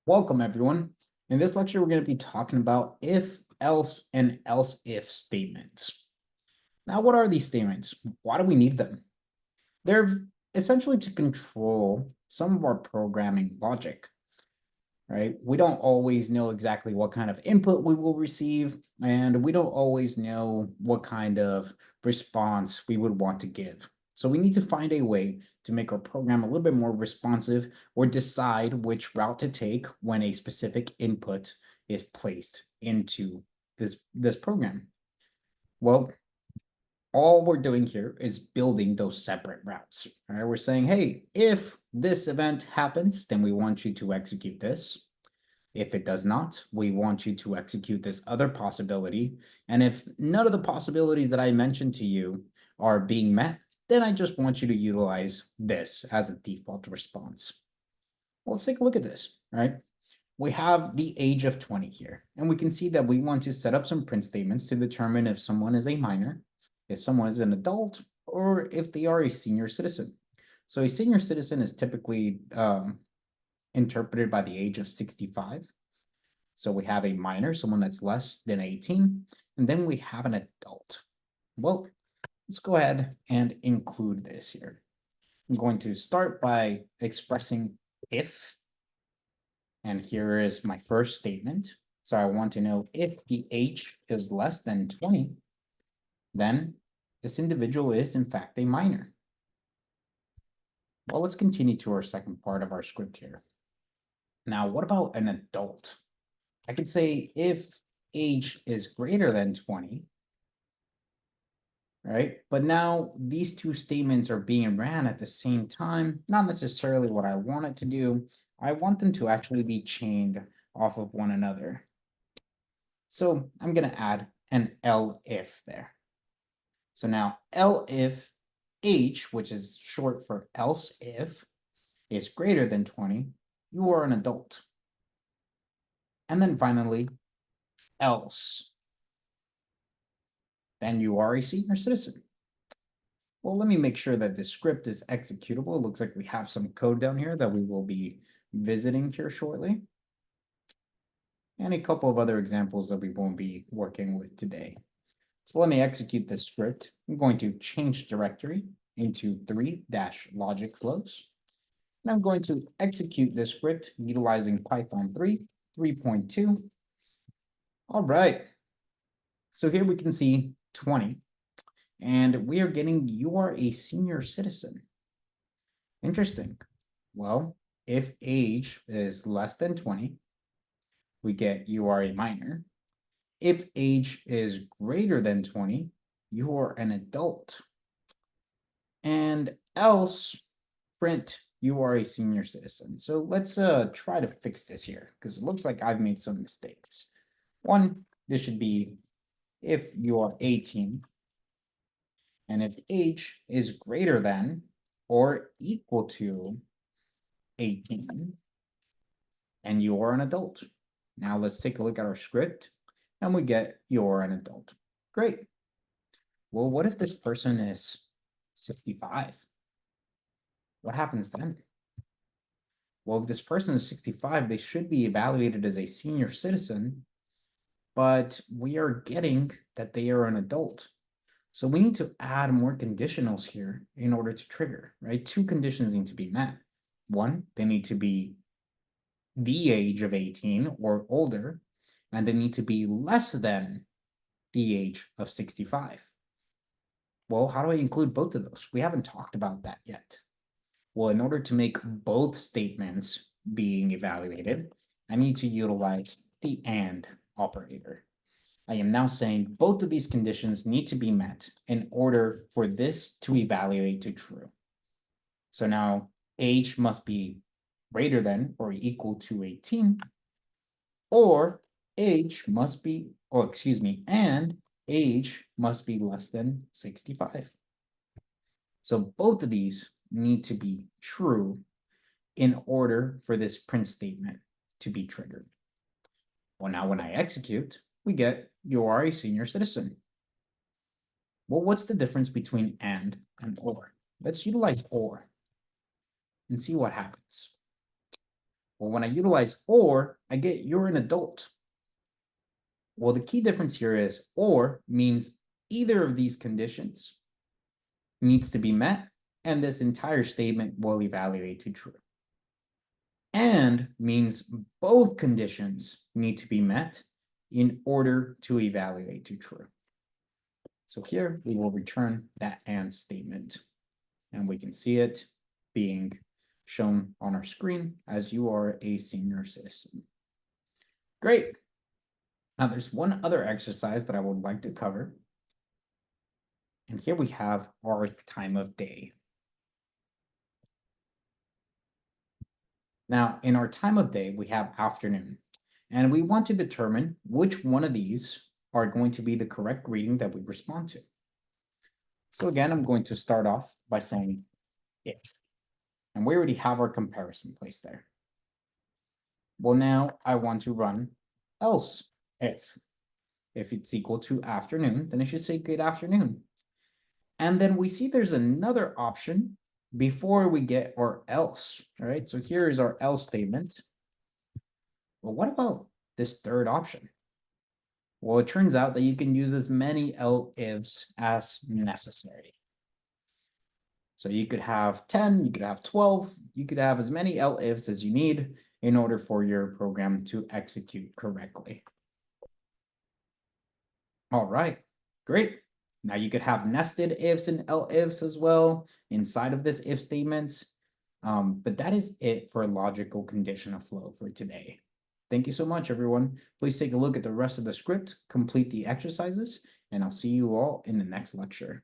Welcome, everyone. In this lecture, we're going to be talking about if, else, and else if statements. Now, what are these statements? Why do we need them? They're essentially to control some of our programming logic, right? We don't always know exactly what kind of input we will receive, and we don't always know what kind of response we would want to give. So we need to find a way to make our program a little bit more responsive or decide which route to take when a specific input is placed into this program. Well, all we're doing here is building those separate routes. All right, we're saying, hey, if this event happens, then we want you to execute this. If it does not, we want you to execute this other possibility. And if none of the possibilities that I mentioned to you are being met, then I just want you to utilize this as a default response. Well, let's take a look at this, right? We have the age of 20 here, and we can see that we want to set up some print statements to determine if someone is a minor, if someone is an adult, or if they are a senior citizen. So a senior citizen is typically interpreted by the age of 65. So we have a minor, someone that's less than 18, and then we have an adult. Well, let's go ahead and include this here. I'm going to start by expressing if, and here is my first statement. So I want to know if the age is less than 20, then this individual is in fact a minor. Well, let's continue to our second part of our script here. Now, what about an adult? I could say if age is greater than 20, right? But now these two statements are being ran at the same time, not necessarily what I want it to do. I want them to actually be chained off of one another. So I'm going to add an elif there. So now elif h, which is short for else if, is greater than 20, you are an adult. And then finally, else, then you are a senior citizen. Well, let me make sure that this script is executable. It looks like we have some code down here that we will be visiting here shortly. And a couple of other examples that we won't be working with today. So let me execute this script. I'm going to change directory into 3-logic flows. And I'm going to execute this script utilizing Python 3, 3.2. All right. So here we can see 20. And we are getting you are a senior citizen. Interesting. Well, if age is less than 20, we get you are a minor. If age is greater than 20, you are an adult. And else, print, you are a senior citizen. So let's try to fix this here, because it looks like I've made some mistakes. One, this should be if you are 18, and if age is greater than or equal to 18, and you are an adult. Now let's take a look at our script, and we get you're an adult. Great. Well, what if this person is 65? What happens then? Well, if this person is 65, they should be evaluated as a senior citizen, but we are getting that they are an adult. So we need to add more conditionals here in order to trigger, right? Two conditions need to be met. One, they need to be the age of 18 or older, and they need to be less than the age of 65. Well, how do I include both of those? We haven't talked about that yet. Well, in order to make both statements being evaluated, I need to utilize the AND operator. I am now saying both of these conditions need to be met in order for this to evaluate to true. So now age must be greater than or equal to 18, or age must be, or excuse me, and age must be less than 65. So both of these need to be true in order for this print statement to be triggered. Well, now when I execute, we get you are a senior citizen. Well, what's the difference between and or? Let's utilize or and see what happens. Well, when I utilize or, I get you're an adult. Well, the key difference here is or means either of these conditions needs to be met, and this entire statement will evaluate to true. And means both conditions need to be met in order to evaluate to true. So here we will return that and statement, and we can see it being shown on our screen as you are a senior citizen. Great. Now there's one other exercise that I would like to cover. And here we have our time of day. Now, in our time of day, we have afternoon, and we want to determine which one of these are going to be the correct greeting that we respond to. So again, I'm going to start off by saying if, and we already have our comparison placed there. Well, now I want to run else if. If it's equal to afternoon, then it should say good afternoon. And then we see there's another option before we get our else, right? So here is our else statement. Well, what about this third option? Well, it turns out that you can use as many else-ifs as necessary. So you could have 10, you could have 12, you could have as many else-ifs as you need in order for your program to execute correctly. All right, great. Now you could have nested ifs and else-ifs as well inside of this if statement. But that is it for logical conditional flow for today. Thank you so much, everyone. Please take a look at the rest of the script, complete the exercises, and I'll see you all in the next lecture.